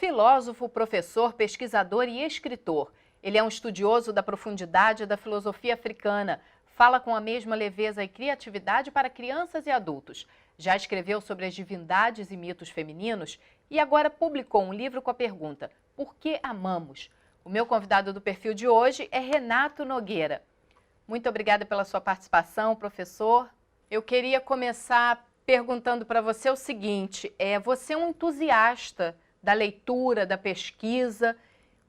filósofo, professor, pesquisador e escritor. Ele é um estudioso da profundidade da filosofia africana. Fala com a mesma leveza e criatividade para crianças e adultos. Já escreveu sobre as divindades e mitos femininos e agora publicou um livro com a pergunta: por que amamos? O meu convidado do perfil de hoje é Renato Nogueira. Muito obrigada pela sua participação, professor. Eu queria começar perguntando para você o seguinte: você é um entusiasta da leitura, da pesquisa.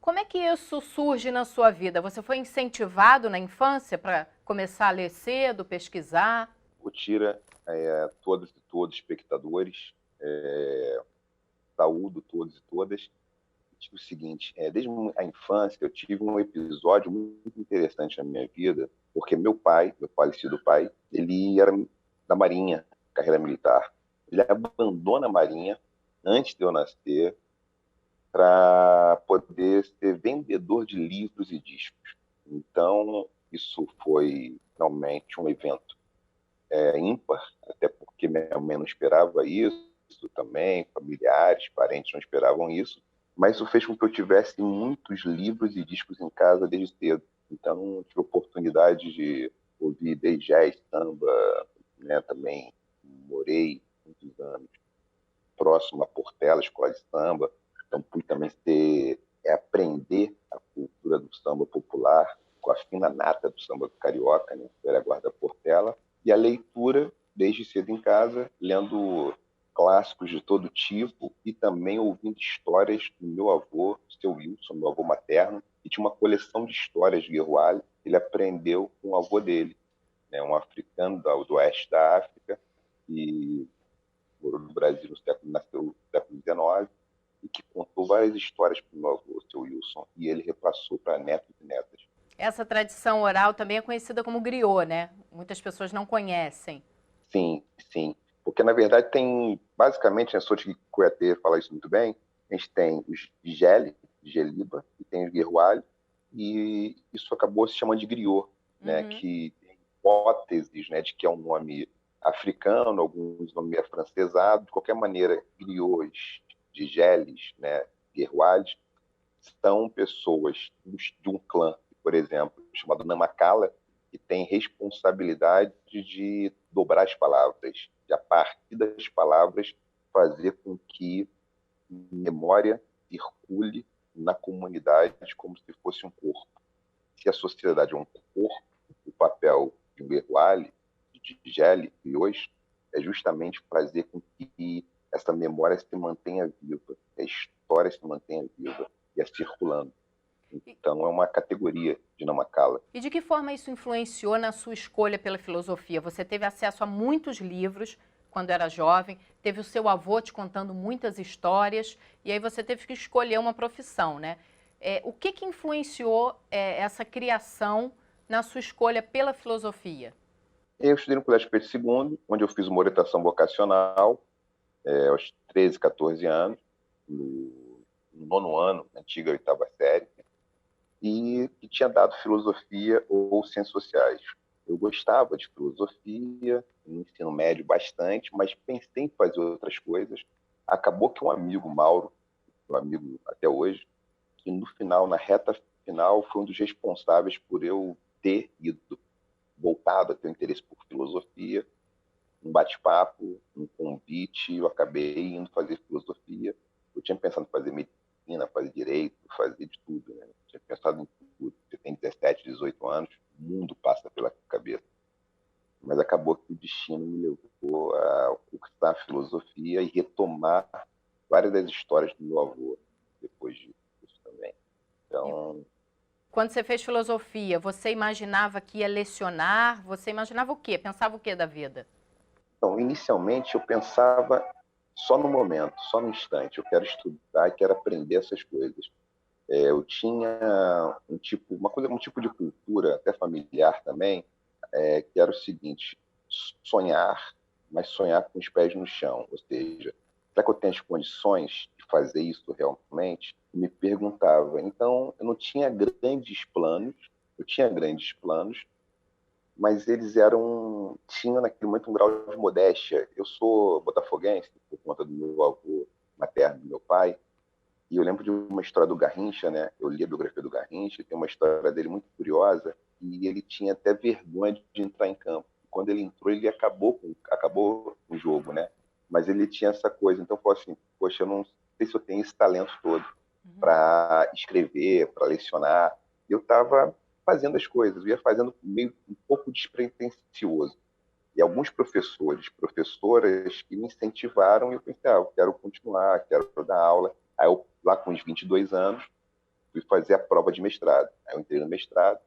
Como é que isso surge na sua vida? Você foi incentivado na infância para começar a ler cedo, pesquisar? O Tira, todas e todos espectadores, saúdo todos e todas. Digo o seguinte, desde a infância eu tive um episódio muito interessante na minha vida, porque meu pai, meu falecido pai, ele era da Marinha, carreira militar. Ele abandona a Marinha antes de eu nascer para poder ser vendedor de livros e discos. Então, isso foi realmente um evento ímpar, até porque minha mãe não esperava isso também, familiares, parentes não esperavam isso, mas isso fez com que eu tivesse muitos livros e discos em casa desde cedo. Então, eu tive a oportunidade de ouvir desde jazz, samba, né, também morei muitos anos próximo a Portela, escola de samba, então pude também aprender a cultura do samba popular com a fina nata do samba carioca, né, velha guarda Portela, e a leitura desde cedo em casa, lendo clássicos de todo tipo e também ouvindo histórias do meu avô, seu Wilson, meu avô materno, que tinha uma coleção de histórias de Guerroalho. Ele aprendeu com o avô dele, né, um africano do oeste da África, e morou no Brasil nasceu no século XIX, e que contou várias histórias para o meu avô, seu Wilson, e ele repassou para netos e netas. Essa tradição oral também é conhecida como griot, né? Muitas pessoas não conhecem. Sim, sim. Porque, na verdade, tem, basicamente, a Soti Kuyaté fala isso muito bem, a gente tem os Geli, Geliba, e tem os Guerroalho, e isso acabou se chamando de griot, né? Que tem hipóteses, né, de que é um nome africano, alguns nomes afrancesados, de qualquer maneira, griots, de Geles, né, Guerroalhos, são pessoas de um clã, por exemplo, chamado Namakala, que tem responsabilidade de dobrar as palavras, de a partir das palavras fazer com que memória circule na comunidade como se fosse um corpo. Se a sociedade é um corpo, o papel de um Guerroalho, de Geli e hoje é justamente fazer com que essa memória se mantenha viva, a história se mantenha viva e circulando. Então, é uma categoria de Namakala. E de que forma isso influenciou na sua escolha pela filosofia? Você teve acesso a muitos livros quando era jovem, teve o seu avô te contando muitas histórias, e aí você teve que escolher uma profissão, né? O que influenciou essa criação na sua escolha pela filosofia? Eu estudei no Colégio Pedro II, onde eu fiz uma orientação vocacional, aos 13, 14 anos, no nono ano, antiga oitava série, e tinha dado filosofia ou ciências sociais. Eu gostava de filosofia, no ensino médio bastante, mas pensei em fazer outras coisas. Acabou que um amigo, Mauro, um amigo até hoje, que no final, na reta final, foi um dos responsáveis por eu ter ido, voltado a ter um interesse por filosofia, um bate-papo, um convite, eu acabei indo fazer filosofia. Eu tinha pensado em fazer medicina, fazer direito, fazer de tudo, né? Eu tinha pensado em tudo. Você tem 17, 18 anos, o mundo passa pela cabeça. Mas acabou que o destino me levou a cursar filosofia e retomar várias das histórias do meu avô depois disso também. Então, quando você fez filosofia, você imaginava que ia lecionar? Você imaginava o quê? Pensava o quê da vida? Então, inicialmente eu pensava só no momento, só no instante. Eu quero estudar e quero aprender essas coisas. Eu tinha um tipo de cultura, até familiar também, que era o seguinte: sonhar, mas sonhar com os pés no chão. Ou seja, será que eu tenho as condições de fazer isso realmente? Eu me perguntava. Então, eu não tinha grandes planos, eu tinha grandes planos, mas eles tinham naquele momento um grau de modéstia. Eu sou botafoguense por conta do meu avô materno, do meu pai, E eu lembro de uma história do Garrincha, né? Eu li a biografia do Garrincha, tem uma história dele muito curiosa, e ele tinha até vergonha de entrar em campo. Quando ele entrou, ele acabou o jogo, né? Mas ele tinha essa coisa. Então, eu falei assim, poxa, eu não sei se eu tenho esse talento todo para escrever, para lecionar. Eu estava fazendo as coisas, eu ia fazendo meio um pouco despretensioso. E alguns professores, professoras que me incentivaram, e eu pensei, eu quero continuar, quero dar aula. Aí eu, lá com uns 22 anos, fui fazer a prova de mestrado. Aí eu entrei no mestrado,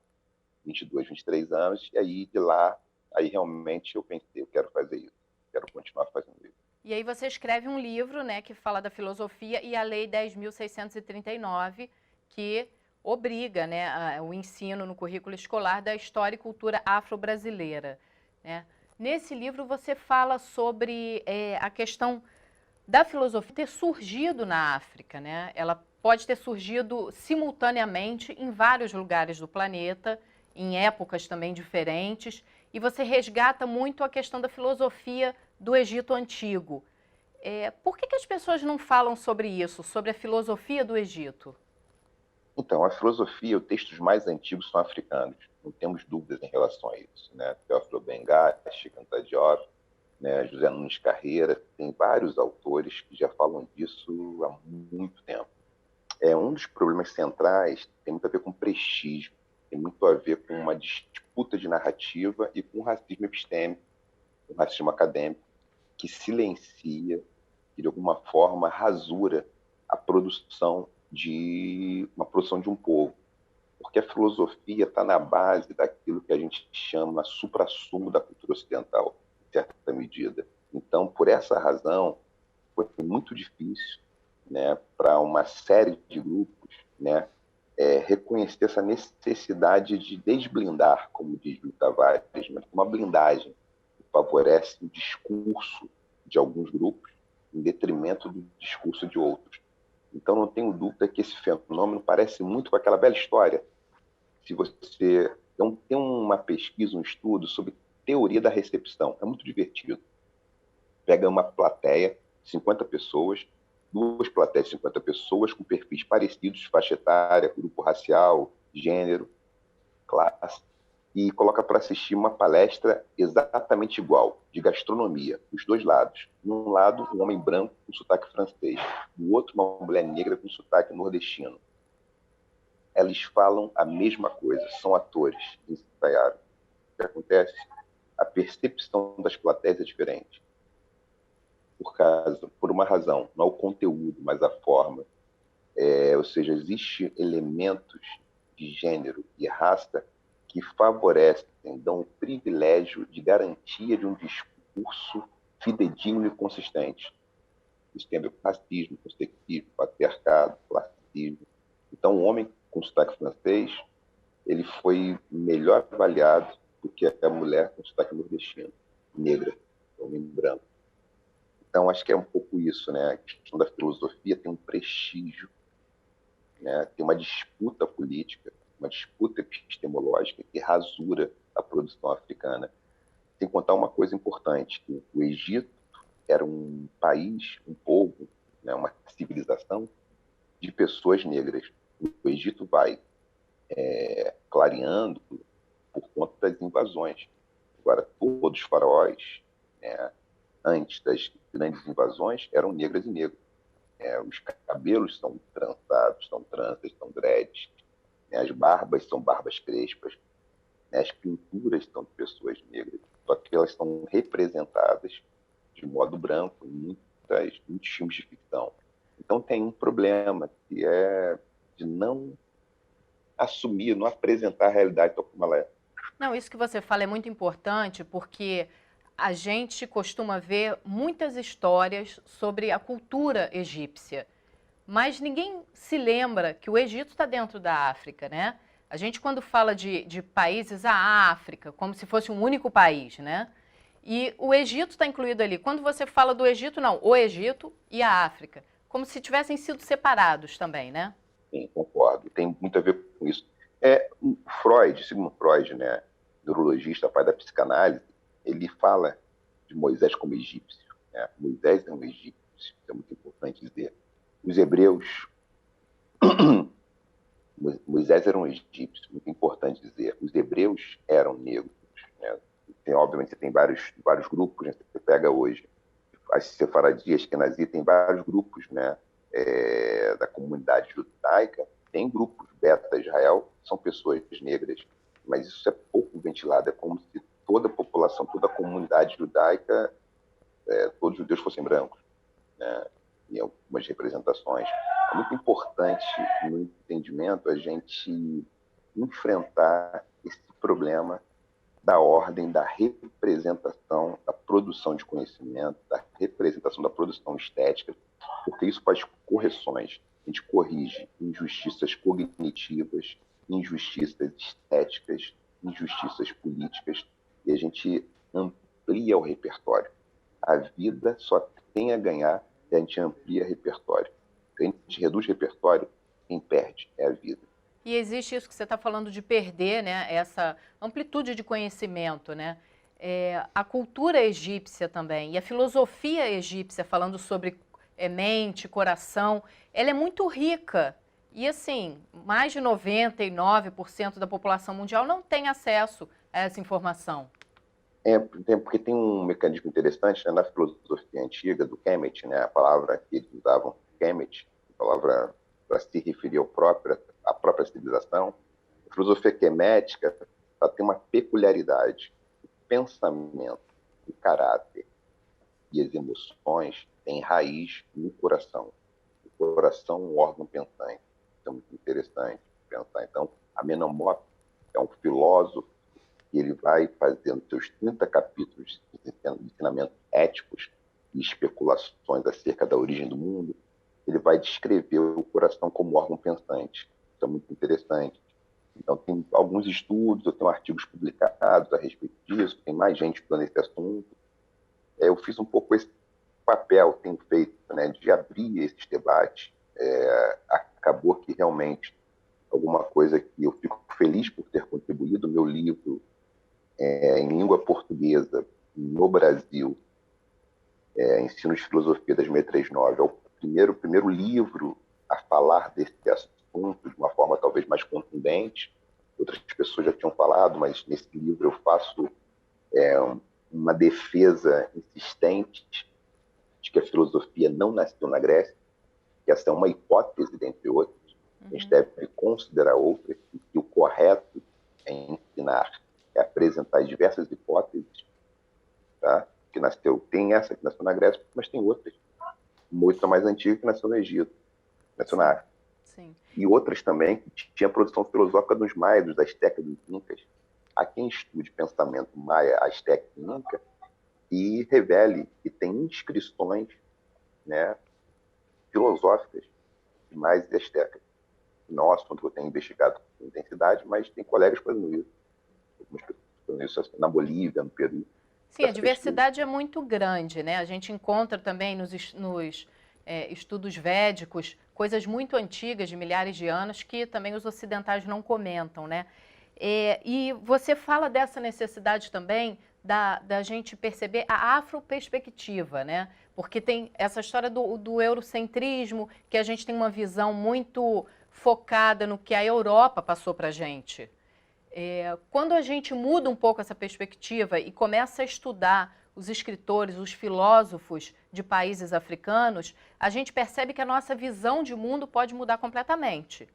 22, 23 anos, e aí de lá, aí realmente eu pensei, eu quero fazer isso, quero continuar fazendo isso. E aí você escreve um livro, né, que fala da filosofia e a Lei 10.639, que obriga, né, o ensino no currículo escolar da história e cultura afro-brasileira, né? Nesse livro você fala sobre a questão da filosofia ter surgido na África, né? Ela pode ter surgido simultaneamente em vários lugares do planeta, em épocas também diferentes, e você resgata muito a questão da filosofia do Egito Antigo. Por que as pessoas não falam sobre isso, sobre a filosofia do Egito? Então, a filosofia, os textos mais antigos são africanos, não temos dúvidas em relação a isso, né? Teófilo Bengachi, Anta Diop, né? José Nunes Carreira, tem vários autores que já falam disso há muito tempo. Um dos problemas centrais tem muito a ver com prestígio, tem muito a ver com uma disputa de narrativa e com racismo epistêmico, um racismo acadêmico, que silencia, que de alguma forma rasura a produção de um povo. Porque a filosofia está na base daquilo que a gente chama suprassumo da cultura ocidental, em certa medida. Então, por essa razão, foi muito difícil, né, para uma série de grupos, né, reconhecer essa necessidade de desblindar, como diz Luiz Tavares, mas uma blindagem que favorece o discurso de alguns grupos em detrimento do discurso de outros. Então, não tenho dúvida que esse fenômeno parece muito com aquela velha história. Se você tem uma pesquisa, um estudo sobre teoria da recepção, é muito divertido. Pega uma plateia, 50 pessoas, duas plateias de 50 pessoas com perfis parecidos, faixa etária, grupo racial, gênero, classe, e coloca para assistir uma palestra exatamente igual, de gastronomia, dos dois lados. Num lado, um homem branco com sotaque francês, do outro, uma mulher negra com sotaque nordestino. Eles falam a mesma coisa, são atores que ensaiaram. O que acontece? A percepção das plateias é diferente. Por uma razão, não é o conteúdo, mas a forma. Ou seja, existem elementos de gênero e raça que favorecem, dão o privilégio de garantia de um discurso fidedigno e consistente. Isso tem a ver com racismo, com sexismo, patriarcado, classismo. Então, o homem com sotaque francês, ele foi melhor avaliado do que a mulher com sotaque nordestino, negra, homem branco. Então, acho que é um pouco isso, né? A questão da filosofia tem um prestígio, né? Tem uma disputa política, uma disputa epistemológica que rasura a produção africana. Sem contar uma coisa importante, que o Egito era um país, um povo, né? Uma civilização de pessoas negras. O Egito vai clareando por conta das invasões. Agora, todos os faraós, né, antes das grandes invasões, eram negras e negros. Os cabelos são trançados, são tranças, são dreads. Né, as barbas são barbas crespas. Né, as pinturas são de pessoas negras. Só que elas são representadas de modo branco em muitos filmes de ficção. Então tem um problema, que é de não assumir, não apresentar a realidade tal como ela é. Não, isso que você fala é muito importante porque a gente costuma ver muitas histórias sobre a cultura egípcia, mas ninguém se lembra que o Egito está dentro da África, né? A gente, quando fala de países, a África, como se fosse um único país, né? E o Egito está incluído ali. Quando você fala do Egito, não, o Egito e a África, como se tivessem sido separados também, né? Sim, concordo. Tem muito a ver com isso. O Freud, Sigmund Freud, né, neurologista, pai da psicanálise, ele fala de Moisés como egípcio. Né? Moisés é um egípcio, isso é muito importante dizer. Os hebreus Moisés era um egípcio, muito importante dizer. Os hebreus eram negros, né? Obviamente, você tem vários grupos, né? Você pega hoje as sefaradias, Ashkenazi, tem vários grupos, né? Da comunidade judaica, tem grupos beta Israel, são pessoas negras, mas isso é pouco ventilado, é como se toda a população, toda a comunidade judaica, todos os judeus fossem brancos, né? Em algumas representações. É muito importante, no entendimento, a gente enfrentar esse problema da ordem da representação, da produção de conhecimento, da representação da produção estética, porque isso faz correções. A gente corrige injustiças cognitivas, injustiças estéticas, injustiças políticas, e a gente amplia o repertório. A vida só tem a ganhar se a gente amplia repertório. Se a gente reduz repertório, quem perde é a vida. E existe isso que você está falando de perder, né? Essa amplitude de conhecimento, né? A cultura egípcia também, e a filosofia egípcia, falando sobre mente, coração, ela é muito rica. E assim, mais de 99% da população mundial não tem acesso a essa informação. Porque tem um mecanismo interessante, né, na filosofia antiga do Kemet, né, a palavra que eles usavam, Kemet, a palavra para se referir à própria civilização. A filosofia quemética ela tem uma peculiaridade. O pensamento, o caráter e as emoções têm raiz no coração. O coração é um órgão pensante. Isso é muito interessante pensar. Então, Amenhotep é um filósofo e ele vai fazendo seus 30 capítulos de ensinamentos éticos e especulações acerca da origem do mundo. Ele vai descrever o coração como órgão pensante. Isso é muito interessante. Então, tem alguns estudos, eu tenho artigos publicados a respeito disso, tem mais gente estudando esse assunto. Eu fiz um pouco esse papel, tenho feito, né, de abrir esses debates. Acabou que realmente alguma coisa que eu fico feliz por ter contribuído. Meu livro em língua portuguesa no Brasil, Ensino de Filosofia das 639, é o primeiro livro a falar desse assunto de uma forma talvez mais contundente. Outras pessoas já tinham falado, mas nesse livro eu faço uma defesa insistente de que a filosofia não nasceu na Grécia, que essa é uma hipótese, dentre outras. A gente deve considerar outras, e que o correto é ensinar, é apresentar diversas hipóteses, tá? Que tem essa que nasceu na Grécia, mas tem outras. Uma outra mais antiga que nasceu no Egito, nasceu na África. Sim. E outras também que tinha produção filosófica dos maias, dos astecas, dos incas. Há quem estude pensamento maia, asteca e inca e revele que tem inscrições, né, filosóficas de maias e astecas. Não é um assunto que eu tenho investigado com intensidade, mas tem colegas fazendo isso. Algumas pessoas fazendo isso na Bolívia, no Peru. Sim, a diversidade é muito grande, né? A gente encontra também nos estudos védicos coisas muito antigas, de milhares de anos, que também os ocidentais não comentam, né? E você fala dessa necessidade também da gente perceber a afroperspectiva, né? Porque tem essa história do eurocentrismo, que a gente tem uma visão muito focada no que a Europa passou para a gente. Quando a gente muda um pouco essa perspectiva e começa a estudar os escritores, os filósofos de países africanos, a gente percebe que a nossa visão de mundo pode mudar completamente.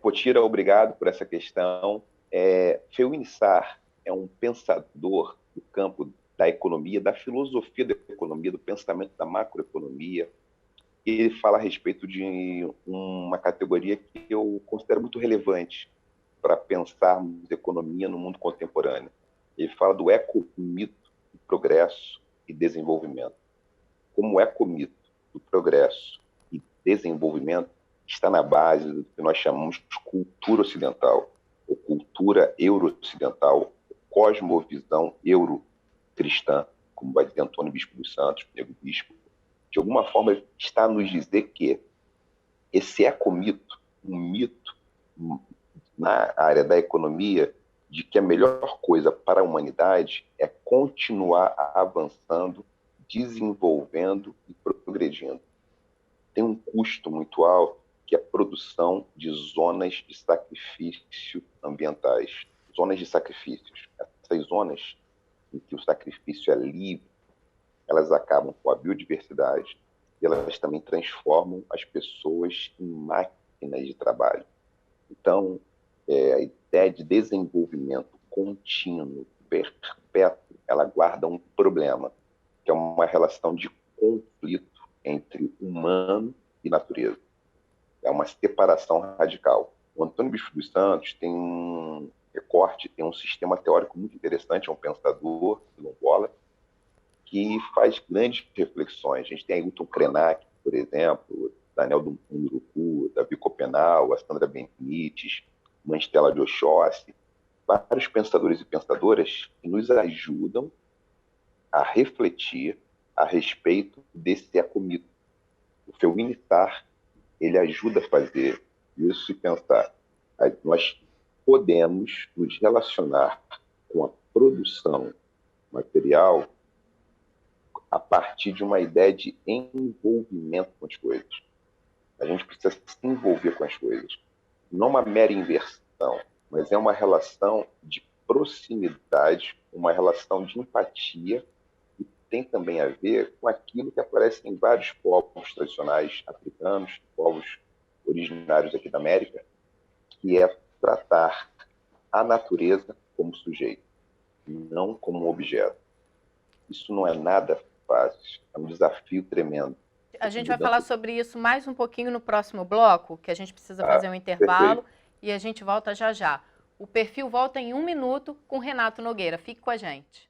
Potira, obrigado por essa questão. Feuilly Sarr é um pensador do campo da economia, da filosofia da economia, do pensamento da macroeconomia. Ele fala a respeito de uma categoria que eu considero muito relevante para pensarmos economia no mundo contemporâneo. Ele fala do ecomito do progresso e desenvolvimento. Como o ecomito do progresso e desenvolvimento está na base do que nós chamamos de cultura ocidental, ou cultura euro-ocidental, cosmovisão euro-cristã, como vai dizer Antônio Bispo dos Santos, Negro Bispo. De alguma forma, está a nos dizer que esse ecomito, um mito na área da economia, de que a melhor coisa para a humanidade é continuar avançando, desenvolvendo e progredindo. Tem um custo muito alto, que é a produção de zonas de sacrifício ambientais, zonas de sacrifícios. Essas zonas em que o sacrifício é livre, elas acabam com a biodiversidade e elas também transformam as pessoas em máquinas de trabalho. Então, a ideia de desenvolvimento contínuo, perpétuo, ela guarda um problema, que é uma relação de conflito entre humano e natureza. É uma separação radical. O Antônio Bispo dos Santos tem um recorte, tem um sistema teórico muito interessante, é um pensador quilombola, que faz grandes reflexões. A gente tem Ailton Krenak, por exemplo, Daniel do Munduruku, Davi Copenau, a Sandra Benites, Mãe-Stella de Oxóssi, vários pensadores e pensadoras que nos ajudam a refletir a respeito desse ecomito. O Feuinitar, ele ajuda a fazer isso e pensar. Nós podemos nos relacionar com a produção material a partir de uma ideia de envolvimento com as coisas. A gente precisa se envolver com as coisas. Não uma mera inversão, mas é uma relação de proximidade, uma relação de empatia, que tem também a ver com aquilo que aparece em vários povos tradicionais africanos, povos originários aqui da América, que é tratar a natureza como sujeito, não como um objeto. Isso não é nada fácil, é um desafio tremendo. A gente vai falar sobre isso mais um pouquinho no próximo bloco, que a gente precisa fazer um intervalo. Perfeito. E a gente volta já já. O Perfil volta em 1 minuto com Renato Nogueira. Fique com a gente.